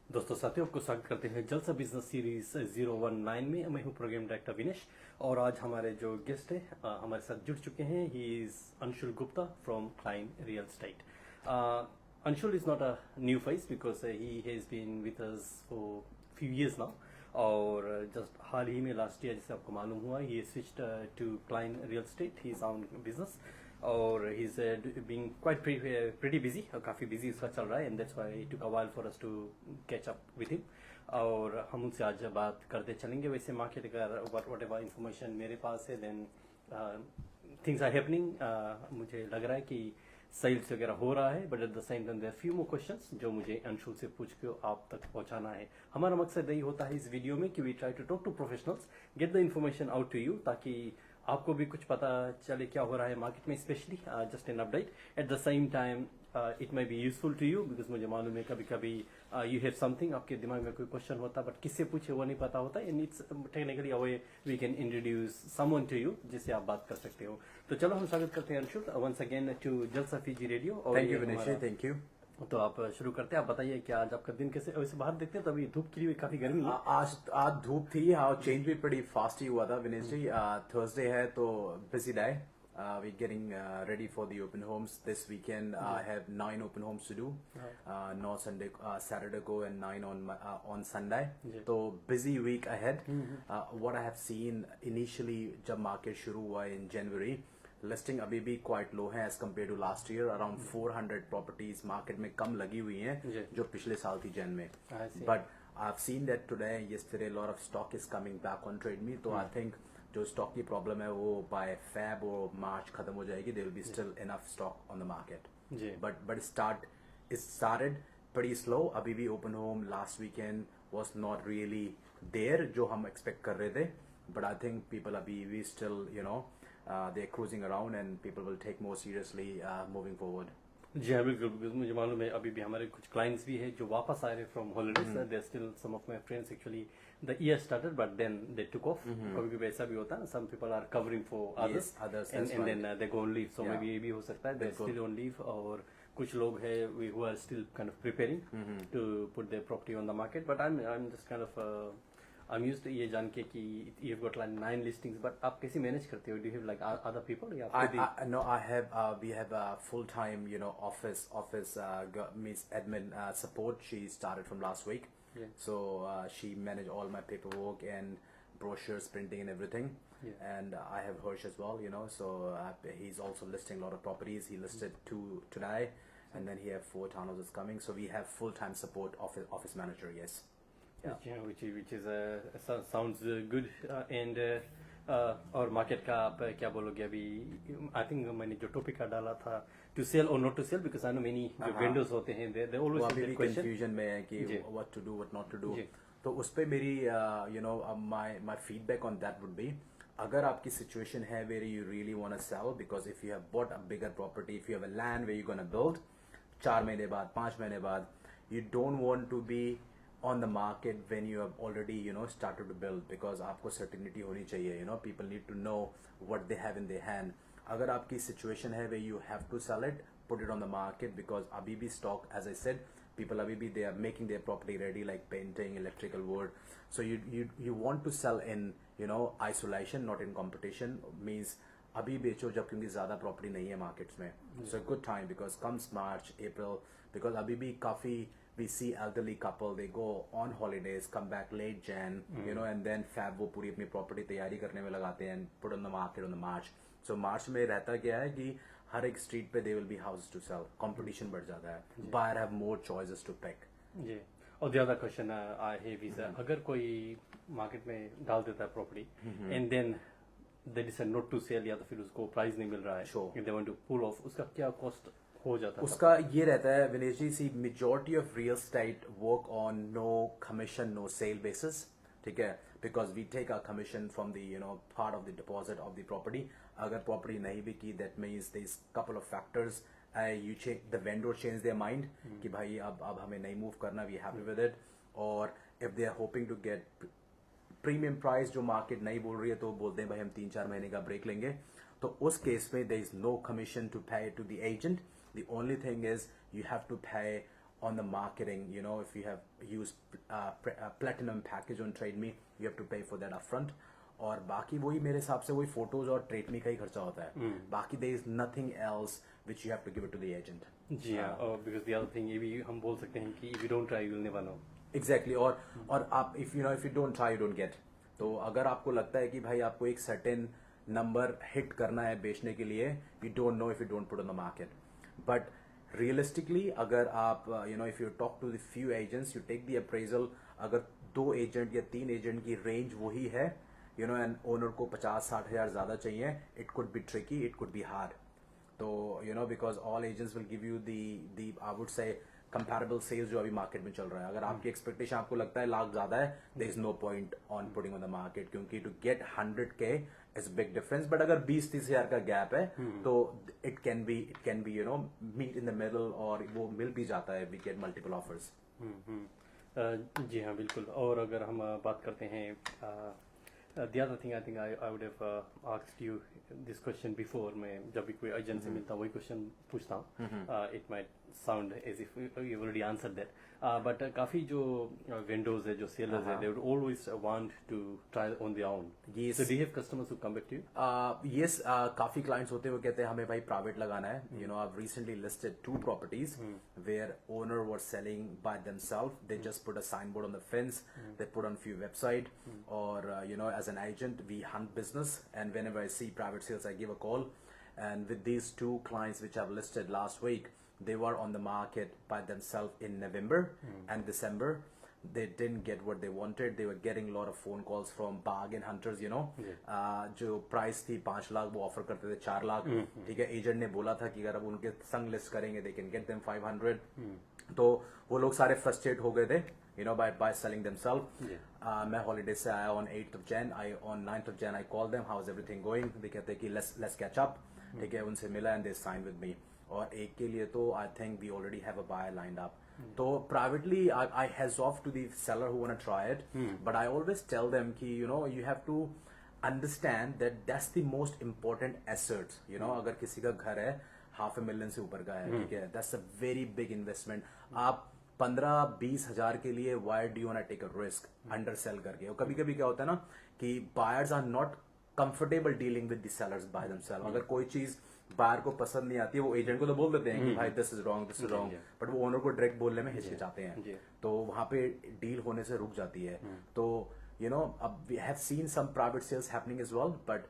दोस्तों साथियों आपको स्वागत करते हैं जलसा बिजनेस सीरीज 019 में। मैं हूं प्रोग्राम डायरेक्टर विनेश और आज हमारे जो गेस्ट है हमारे साथ जुड़ चुके हैं। He is Anshul Gupta from Klein real estate. Anshul is not a new face because he has been with us for few years now और जस्ट हाल ही में लास्ट ईयर जैसे आपको मालूम हुआ he switched to Klein real estate his own business और he is being quite pretty busy और काफ़ी बिजी उसका चल रहा है and that's why it took a while for us to catch up with him. और हम उनसे आज बात करते चलेंगे। वैसे मार्केट का वट एवर इंफॉर्मेशन मेरे पास है देन थिंग्स आर हैपनिंग। मुझे लग रहा है कि सेल्स वगैरह हो रहा है but at the same time there few more questions जो मुझे अंशुल से पूछ के आप तक पहुंचाना है। हमारा मकसद यही होता है इस वीडियो में कि we try to talk to professionals, get the information out to you ताकि आपको भी कुछ पता चले क्या हो रहा है मार्केट में, specially just an update. At the same time it may be useful to you because मुझे मालूम है कभी कभी यू हैव समथिंग, आपके दिमाग में कोई क्वेश्चन होता बट किससे पूछे वो नहीं पता होता and it's technically away we can introduce someone to you जिससे आप बात कर सकते हो। तो चलो हम स्वागत करते हैं अंशुल वंस अगेन टू जलसा Fiji radio. Thank you Vinesh, thank you. तो आप शुरू करते हैं। आप बताइए कि आज आपका दिन कैसे, वैसे बाहर देखते हैं तो अभी धूप खिली हुई काफी गर्मी है। आज धूप थी और चेंज भी बड़ी फास्ट ही हुआ था विनेश जी। थर्सडे है तो busy day. We getting ready for the open homes this weekend. I have 9 open homes to do, 9 Sunday Saturday को एंड 9 ऑन संडे। तो busy week ahead. What I have seen initially जब market शुरू हुआ इन जनवरी, listing अभी भी quite low है as compare to last year. Around 400 properties market में कम लगी हुई हैं जो पिछले साल थी जन में। But I have seen that today yesterday lot of stock is coming back on trade me. तो आई थिंक जो स्टॉक की प्रॉब्लम है वो बाय फेब और मार्च खत्म हो जाएगी। There will be still enough stock on the market but started pretty slow। अभी भी open home last weekend was not really there जो हम एक्सपेक्ट कर रहे थे। बट आई थिंक पीपल अभी we still they are cruising around and people will take more seriously moving forward। जी हाँ बिल्कुल बिल्कुल, मुझे मालूम है अभी भी हमारे कुछ क्लाइंट्स भी है जो वापस आ रहे from holidays. There still some of my friends actually the year started but then they took off. कभी कभी ऐसा भी होता है ना, some people are covering for others and then they go on leave. So maybe ये भी हो सकता है दे स्टिल ऑन लीव। और कुछ लोग है who are still kind of preparing to put their property on the market. But I am just kind of I'm used to ये जान के कि you've got like 9 listings, but आप कैसे मैनेज करते हो? Do you have like other people या No, I have we have a full-time office means admin support. She started from last week, so she managed all my paperwork and brochures, printing and everything. And I have Hirsch as well, so he's also listing a lot of properties. He listed 2 today, and then he have 4 townhouses coming. So we have full-time support office manager. Yes. Yeah, which is sounds good and और market का आप क्या बोलोगे अभी? I think मैंने जो topic का डाला था to sell or not to sell because I know many जो वेंडर्स होते हैं दे ऑलवेज कंफ्यूजन में है कि what to do what not to do. तो उस पे मेरी my feedback on that would be, अगर आपकी सिचुएशन है where you really want to sell because if you have bought a bigger property, if you have a land where you gonna build 4 महीने बाद 5 महीने बाद, you don't want to be on the market when you have already started to build because आपको certainty होनी चाहिए। People need to know what they have in their hand। अगर आपकी situation है where you have to sell it, put it on the market because अभी भी stock, as I said, people अभी भी they are making their property ready like painting, electrical work। So you want to sell in isolation, not in competition। means अभी बेचो जब क्योंकि ज्यादा property नहीं है मार्केट्स में। So good time because comes March, April, because अभी भी काफी we see elderly couple, they go on holidays, come back late Jan, and then Feb वो पूरी अपनी प्रॉपर्टी तैयारी करने में लगाते हैं and put on the market on the March। So March में रहता क्या है कि हर एक स्ट्रीट पे they will be houses to sell, competition बढ़ जाता है, buyer have more choices to pick। जी। और the other question I have is अगर कोई मार्केट में डाल देता है property and then they decide not to sell या तो फिर उसको प्राइस नहीं मिल रहा है, if they want to pull off, उसका क्या कॉस्ट हो जाता है? उसका ये रहता है Vinesh ji, see majority of real estate work on no commission no sale basis, ठीक है, because we take a commission from the part of the deposit of the property. अगर प्रॉपर्टी नहीं बिकी that means there is couple of factors, you change the vendor change their mind कि भाई अब हमें नहीं मूव करना, वी हैप्पी विद इट। और if they are hoping to gate premium price जो मार्केट नहीं बोल रही है तो बोलते हैं भाई हम 3-4 महीने का ब्रेक लेंगे, तो उस केस में there is no commission to pay to the agent. The only thing is you have to pay on the marketing, you know, if you have used platinum package on TradeMe, you have to pay for that upfront. और बाकी वही मेरे हिसाब से वही photos और TradeMe का ही खर्चा होता है. बाकी there is nothing else which you have to give it to the agent. जी हाँ, और because the other thing ये भी हम बोल सकते हैं कि if you don't try you will never know. Exactly. और आप if you don't try you don't get. तो अगर आपको लगता है कि भाई आपको एक certain नंबर हिट करना है बेचने के लिए, you don't know if you don't put on the market. But realistically अगर आप if you talk to the few agents, you take the appraisal, अगर 2 एजेंट या 3 एजेंट की रेंज वही है, एंड ओनर को 50-60 हजार ज्यादा चाहिए, it could be tricky, it could be hard. तो because all agents will give you the I would say comparable sales जो अभी मार्केट में चल रहा है. अगर आपकी एक्सपेक्टेशन आपको लगता है लाख ज्यादा है, there is no point on putting on the market, क्योंकि to get 100K is big difference. But अगर 20-30 हजार का गैप है तो it can be meet in the middle, और वो मिल भी जाता है. We get multiple offers. जी हाँ, बिल्कुल. और अगर हम बात करते हैं the other thing I think I would have asked you this question before. मैं जब भी कोई एजेंट से मिलता हूँ वही क्वेश्चन पूछता हूँ. It might sound as if you already answered that. But काफी जो vendors है, जो sellers है, they would always want to try on their own. Yes. So do you have customers who come back to you? Yes, काफी clients होते हैं वो कहते हैं हमें भाई private लगाना है. I've recently listed 2 properties where owner was selling by themselves. They just put a signboard on the fence. They put on few website. Or as an agent we hunt business, and whenever I see private sales I give a call. And with these 2 clients which I've listed last week, they were on the market by themselves in November and December. They didn't get what they wanted. They were getting a lot of phone calls from bargain hunters, जो price थी 5 लाख वो offer करते थे 4 लाख. ठीक है, agent ने बोला था कि अगर अब उनके संग लिस्ट करेंगे they can get them 500. तो वो लोग सारे फ्रस्ट्रेट हो गए थे by selling themselves. मैं हॉलीडे से आया on 8th of Jan. On 9th of Jan I called them, how's everything going. they कहते कि let's catch up. ठीक है, उनसे मिला and they signed with me. और एक के लिए तो I think we already have a buyer lined up. तो privately I hands off to the seller who want to try it. But I always tell them कि you have to understand that that's the most important asset. अगर किसी का घर है $500,000 से ऊपर का है, ठीक है, that's a very big investment. आप 15-20 हजार के लिए why do you want to take a risk under sale करके. और कभी कभी क्या होता है ना कि buyers are not comfortable dealing with the sellers by themselves. अगर कोई चीज बायर को पसंद नहीं आती है, वो एजेंट को तो बोल देते हैं कि भाई दिस इज रॉन्ग, बट वो ओनर को डायरेक्ट बोलने में हिचकिचाते हैं, तो वहां पे डील होने से रुक जाती है. तो अब we have seen some private sales happening as well, but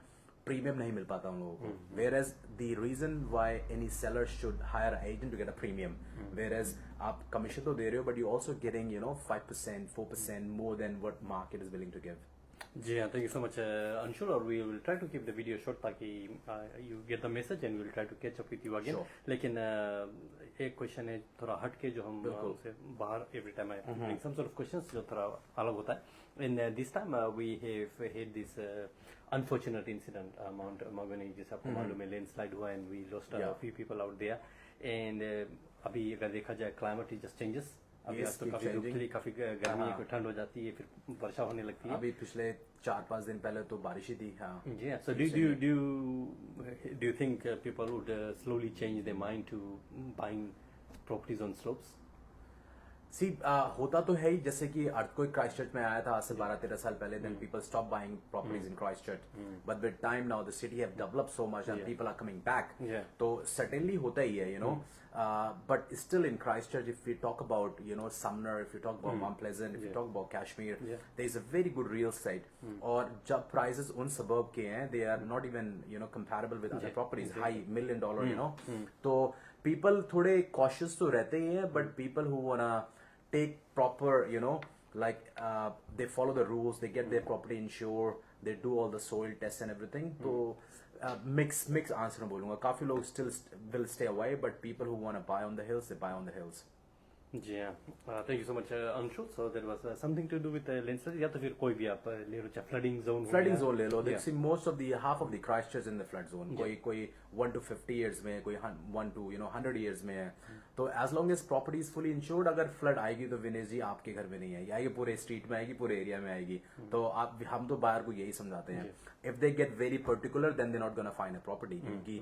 premium नहीं मिल पाता उन लोगों को. whereas the reason why any seller should hire an agent to get a premium, whereas आप कमीशन तो दे रहे हो but you also getting 5%, 4% more than what market is willing to give. जी हाँ, thank you so much Anshul. और we will try to keep the video short ताकि you get the message and we will try to catch up with you again. लेकिन एक question है थोड़ा हट के जो हम उनसे बाहर every time I bring some sort of questions जो थोड़ा अलग होता है. In this time we have had this unfortunate incident mount Maunganui आपको मालूम है लैंडस्लाइड हुआ and we lost a few people out there. And अभी अगर देखा जाए क्लाइमेट इज जस्ट चेंजेस. अभी तो काफी धूप थी, काफी गर्मी है, ठंड हो जाती है, फिर वर्षा होने लगती है. अभी पिछले 4-5 दिन पहले तो बारिश ही थी. हाँ जी. सो do you think people would slowly change their mind to buying properties on slopes? होता तो है ही, जैसे कि अर्थक्वेक क्राइस्टचर्च में आया था आज से 12-13 साल पहले. Then people stop buying properties in Christchurch, but with time now the city have developed so much and people are coming back. तो सर्टेनली होता ही है, but still in Christchurch, if we talk about Sumner, if you talk about Mount Pleasant, if you talk about Kashmir, there is a very good real estate. और जब prices उन suburb के हैं, they are not even comparable with other properties, high $1 million. तो people थोड़े cautious तो रहते ही हैं, but people who wanna take proper like they follow the rules, they get their property insured, they do all the soil tests and everything. तो mix answer में बोलूंगा. काफी लोग still will stay away, but people who want to buy on the hills, they buy on the hills. जी हाँ, thank you so much Anshul. So there was something to do with landslide, या तो फिर कोई भी आप ले लो, चाहे फ्लडिंग जोन ले लो. देखिए most of the half of the Christchurch in the flood zone. कोई 1 to 50 years में, कोई 1 to 100 years में है. तो as long as property is fully insured, अगर फ्लड आएगी तो विनेश जी आपके घर में नहीं आएगी, आएगी पूरे स्ट्रीट में आएगी, पूरे एरिया में आएगी. तो हम तो बाहर को यही समझाते हैं, if they get very particular then they not gonna find a property, क्योंकि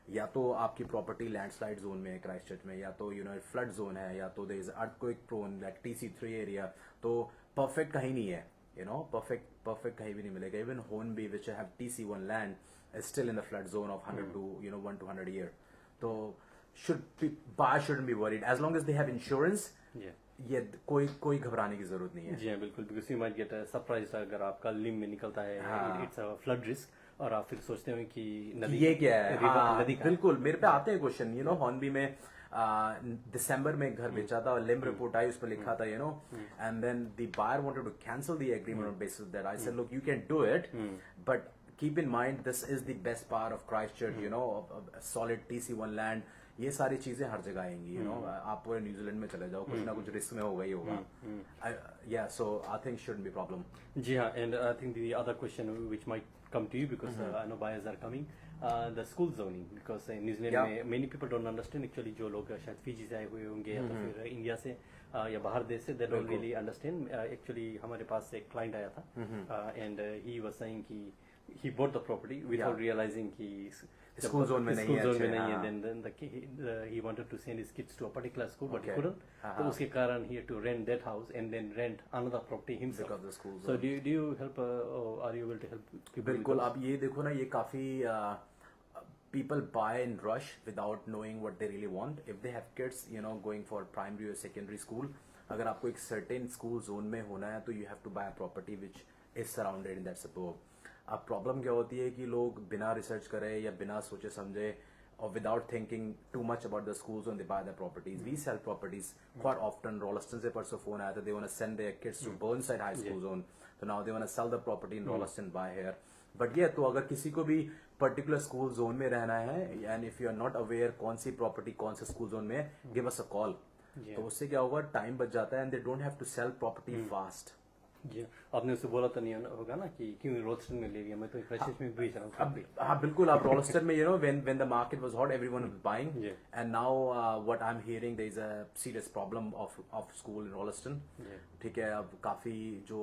या तो आपकी प्रॉपर्टी लैंडस्लाइड जोन में है क्राइस्ट चर्च में, या तो फ्लड जोन है, या तो there is earthquake prone like TC3 area, तो परफेक्ट कहीं नहीं है, परफेक्ट कहीं भी नहीं मिलेगा. Even Hornby which have TC1 land is still in the flood zone of 100 to 1 to 100 year. तो buyer shouldn't be worried as long as they have insurance. ये कोई घबराने की जरूरत नहीं है. जी हाँ बिल्कुल, because you might get surprise अगर आपका लिम में निकलता है, इट्स अ फ्लड रिस्क, और आप फिर सोचते हो कि नदी ये क्या है. हाँ, नदी बिल्कुल मेरे पे आते हैं क्वेश्चन. Hornby में दिसंबर में घर बेचा था, लिम रिपोर्ट आई, उस पर लिखा था and then the buyer wanted to cancel the agreement on basis that. I said look you can do it, but keep in mind this is the best part of Christchurch, solid TC1 land. ये सारी चीजें हर जगह आएंगी. आप पूरे New Zealand में चले जाओ, कुछ ना कुछ रिस्क में होगा ही होगा. Yeah, so I think shouldn't be problem. जी हाँ, and I think the other question which might come to you because I know buyers are coming, the school zoning, because in New Zealand में many people don't understand actually. जो लोग शायद Fiji से आए हुए होंगे या तो फिर इंडिया से या बाहर देश से, they don't really understand. Actually हमारे पास एक client आया था and he was saying कि he bought the property without realizing कि स्कूल जोन में नहीं है. Then he wanted to send his kids to a particular school, but he couldn't. तो उसके कारण he had to rent that house and then rent another property himself. Because of the school zone. So do you help or are you able to help people? बिल्कुल. अब ये देखो ना, ये काफी people buy in rush without knowing what they really want. If they have kids, going for primary or secondary school, अगर आपको एक certain school zone में होना है तो you have to buy a property which is surrounded in that suburb. अब problem क्या होती है कि लोग बिना रिसर्च करे या बिना सोचे समझे और without thinking too much about the schools on they buy the properties. We sell properties quite often. Rolleston से परसों फोन आया था, they want to send their kids to Burnside high school zone, तो now they want to sell the property in Rolleston buy here. But ये तो अगर किसी को भी पर्टिकुलर स्कूल जोन में रहना है and if you are not aware कौन सी प्रॉपर्टी कौन से स्कूल जोन में, गिव अस अ कॉल. तो उससे क्या होगा, टाइम बच जाता है and they don't have to sell property fast. जी, आपने उससे बोला तो नहीं होगा ना कि क्यों रोलस्टन में ले लिया, मैं तो फ्रेशेस में बेच रहा हूँ. हाँ बिल्कुल. आप रोलस्टन में when the market was hot, everyone was buying, and now what I'm hearing, there is a serious problem of school in Rolleston. ठीक है. अब काफी जो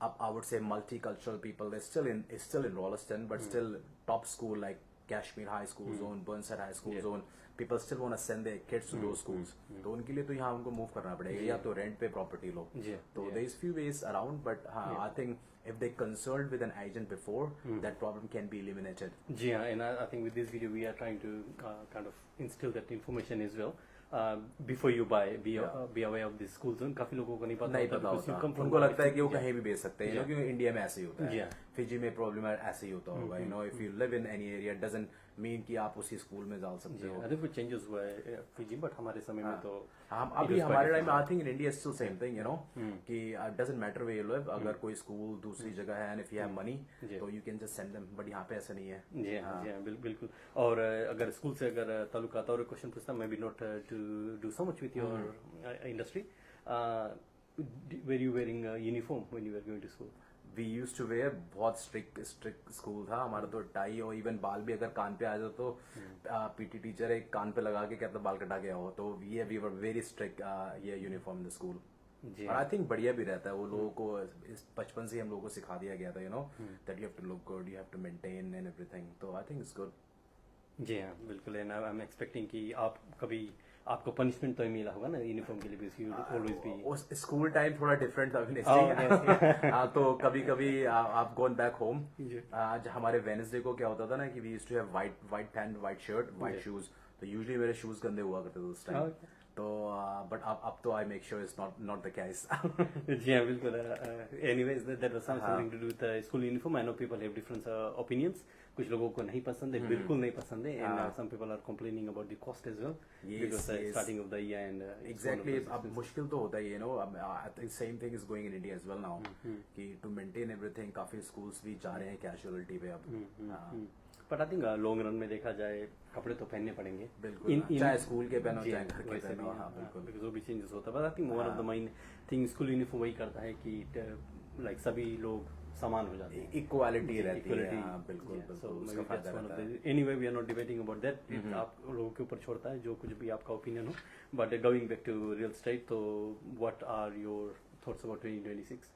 I would say multicultural people, they're still in Rolleston, but still top school like Kashmir High School Zone, Burnside High School Zone, people still want to send their kids to those schools. तो उनके लिए तो यहाँ उनको move करना पड़ेगा, या तो रेंट पे प्रॉपर्टी लो. तो there is few ways around, but I think if they consult with an agent before, that problem can be eliminated. जी हाँ, and I think with this video we are trying to kind of instill that information as well. Before you buy, be aware of this school zone. काफी लोगों को नहीं पता होता. उनको लगता है कि वो कहीं भी बेच सकते हैं, क्योंकि इंडिया में ऐसे ही होता है. फिजी में प्रॉब्लम ऐसे ही होता होगा. If you live in any area doesn't mean कि आप उसी स्कूल में डाल सकते हो. आई थिंक कुछ चेंजेस हुआ है फिजी, बट हमारे समय में तो हम अभी हमारे टाइम में I think in India still same thing, कि doesn't matter where you live. अगर कोई स्कूल दूसरी जगह है and if you have money तो you can just send them, but यहाँ पे ऐसा नहीं है. जी हाँ बिल्कुल. और अगर स्कूल से अगर ताल्लुक आता और क्वेश्चन पूछता, मैं भी not to do so much with your industry, were you wearing uniform when you are going to school? We use to wear. बहुत स्ट्रिक्ट स्कूल था हमारा, तो टाई और इवन बाल भी अगर कान पे आ जाए तो पीटी टीचर एक कान पे लगा के कहता बाल कटा के आओ. तो वी वर वेरी स्ट्रिक्ट ये यूनिफॉर्म इन द स्कूल. और आई थिंक बढ़िया भी रहता है. वो लोगों को बचपन से हम लोगों को सिखा दिया गया था that you have to look good, you have to maintain and everything. तो आई थिंक इट्स गुड. जी हाँ बिल्कुल. एंड आई एम एक्सपेक्टिंग कि आप कभी आपको पनिशमेंट तो मिला होगा ना यूनिफॉर्म के लिए, because you always be. School time थोड़ा डिफरेंट था. तो कभी कभी आप गोन बैक होम. आज हमारे वेडनेसडे को क्या होता था ना कि we used to have white pants, white shirt, white shoes. तो यूजुअली मेरे शूज गंदे हुआ करते थे उस टाइम. तो बट अब तो I make sure it's not the case. जी हाँ बिल्कुल. Anyways that was something to do with school uniform. I know people have different opinions. कुछ लोगों को नहीं पसंद है, बिल्कुल नहीं पसंद है. And some people are complaining about the cost as well, because starting of the year and exactly. अब मुश्किल तो होता ही है. I think same thing is going in India as well now, कि टू मेंटेन एवरीथिंग. काफी schools भी जा रहे हैं कैजुअलिटी पे अब. But I think long run में देखा जाए कपड़े तो पहनने पड़ेंगे. बिल्कुल. चाहे स्कूल के पहनो चाहे घर के पहनो. हाँ बिल्कुल. बिकॉज़ वो भी चेंजेस होता है. But I think one of the main thing school uniform वही करता है कि लाइक सभी लोग समान हो जाते हैं, इक्वालिटी रहती है. बिल्कुल. Anyway we are not debating about that. आप लोगों के ऊपर छोड़ता है जो कुछ भी आपका ओपिनियन हो. But going back to real estate, तो what are your thoughts about 2026?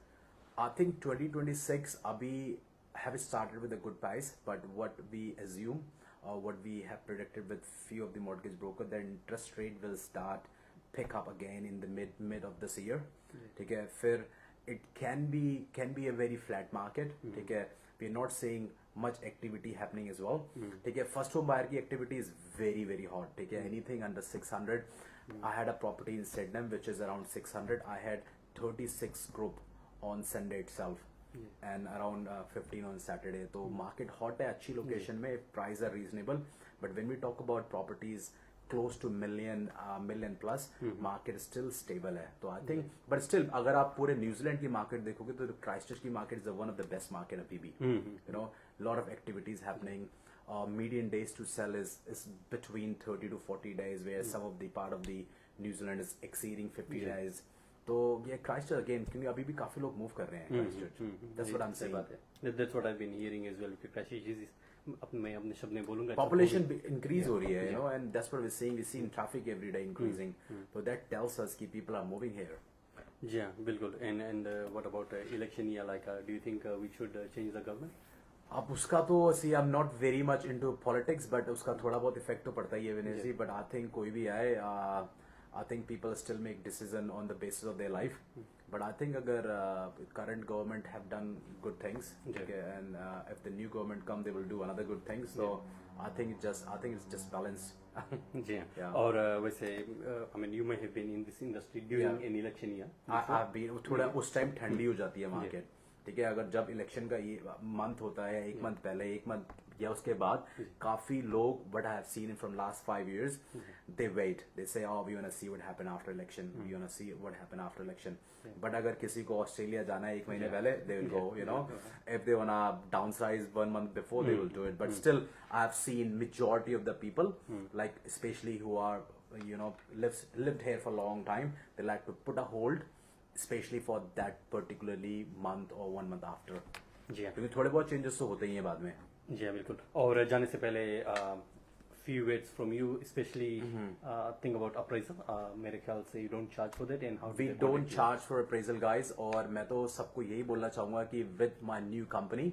I think 2026 अभी have started with a good price, but what we assume what we have predicted with few of the mortgage broker, the interest rate will start pick up again in the mid of this year. ठीक है, फिर it can be a very flat market. ठीक है, we are not seeing much activity happening as well. ठीक है, first home buyer की activity is very hot. ठीक है, anything under 600. I had a property in Sydenham which is around 600. I had 36 group on Sunday itself. And around 15 on Saturday. तो market hot है, अच्छी location में, price are reasonable. But when we talk about properties close to million plus, market still stable है. तो I think, but still अगर आप पूरे New Zealand की market देखोगे तो क्राइस्टचर्च की market is one of the best market अभी भी. You know, lot of activities happening. Median days to sell is between 30 to 40 days, where some of the part of the New Zealand is exceeding 50 days. तो ये Christchurch again, क्योंकि अभी भी काफी लोग move कर रहे हैं Christchurch. That's what I am saying. That's what I've been hearing as well. कि क्राइस्टचर्च मैं अपने शब्द में बोलूंगा. Population increase हो रही है, you know, and that's what we're seeing. We're seeing traffic every day increasing. So that tells us कि people are moving here. जी हाँ, बिल्कुल. And what about election year? Like, do you think we should change the government? अब उसका तो see I am not very much into politics, but उसका थोड़ा बहुत effect तो पड़ता ही है Vinesh ji. But I think कोई भी आए, I think people still make decision on the basis of their life. But I think अगर current government have done good things, and if the new government come they will do another good things. So I think it's just balance. जी हाँ. और वैसे I mean you may have been in this industry during an election year. I have been. थोड़ा उस time ठंडी हो जाती है market. ठीक है, अगर जब इलेक्शन का ये मंथ होता है, एक मंथ पहले, एक मंथ या उसके बाद, काफी लोग, but I have seen from last 5 years, they wait, they say we want to see what happen after election, we want to see what happen after election. But अगर किसी को ऑस्ट्रेलिया जाना है 1 महीने पहले, they will go, you know. If they want to downsize 1 month before, they will do it. But still I have seen majority of the people, like specially who are, you know, lived here for a long time, they like to put a hold, especially for that particularly month or 1 month after. जी हाँ. क्योंकि थोड़े बहुत changes तो होते ही हैं बाद में. जी हाँ, बिल्कुल. और जाने से पहले few words from you, especially think about appraisal. मेरे ख्याल से you don't charge for that, and how We don't charge for appraisal, guys. और मैं तो सबको यही बोलना चाहूँगा कि with my new company,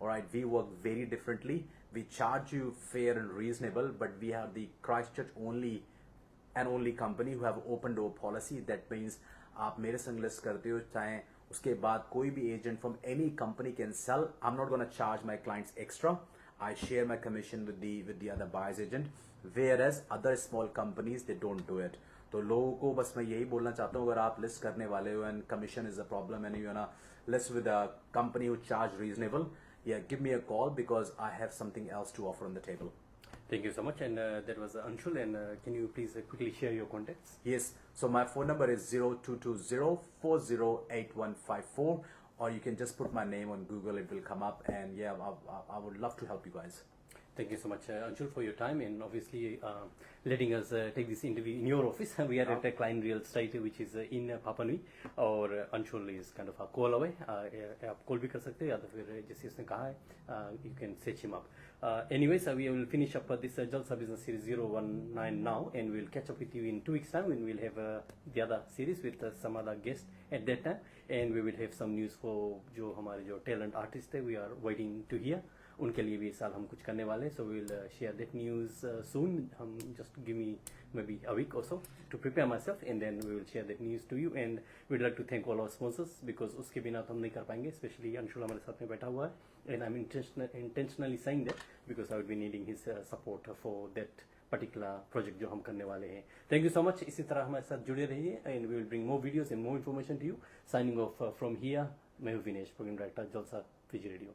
alright, we work very differently. We charge you fair and reasonable, but we are the Christchurch only company who have open door policy. That means आप मेरे संग लिस्ट करते हो, चाहे उसके बाद कोई भी agent from any company can sell. I am not gonna charge my clients extra. I share my commission with the other buyers agent, whereas other small companies they don't do it. तो लोगों को बस मैं यही बोलना चाहता हूँ, अगर आप लिस्ट करने वाले हो and commission is a problem and you ना list with a company who charge reasonable, yeah, give me a call because I have something else to offer on the table. Thank you so much. And that was Anshul. And can you please quickly share your contacts? Yes. So my phone number is 0220408154, or you can just put my name on Google. It will come up. And yeah, I would love to help you guys. Thank you so much, Anshul, for your time and obviously letting us take this interview in your office. We are at a Klein Real Estate, which is in Papua Nui, और Anshul is kind of a call away. आप call भी कर सकते हैं, या तो फिर जैसे उसने कहा है, you can search him up. Anyways, we will finish up this Jalsa Business Series 019 now, and we will catch up with you in 2 weeks' time when we'll have the other series with some other guests at that time, and we will have some news for जो हमारे जो talent artists है, we are waiting to hear. उनके लिए भी इस साल हम कुछ करने वाले हैं. So we will share that news soon. हम just give me maybe a week also to prepare myself, and then we will share that news to you. And we'd like to thank all our sponsors, because उसके बिना तो हम नहीं कर पाएंगे. Specially Anshul हमारे साथ में बैठा हुआ है, and I am intentionally saying that because I will be needing his support for that particular project जो हम करने वाले हैं. Thank you so much. इसी तरह हमारे साथ जुड़े रहिए, and we will bring more videos and more information to you. Signing off from here, मैं हूं Vinesh, programme director Jalsa Fiji radio.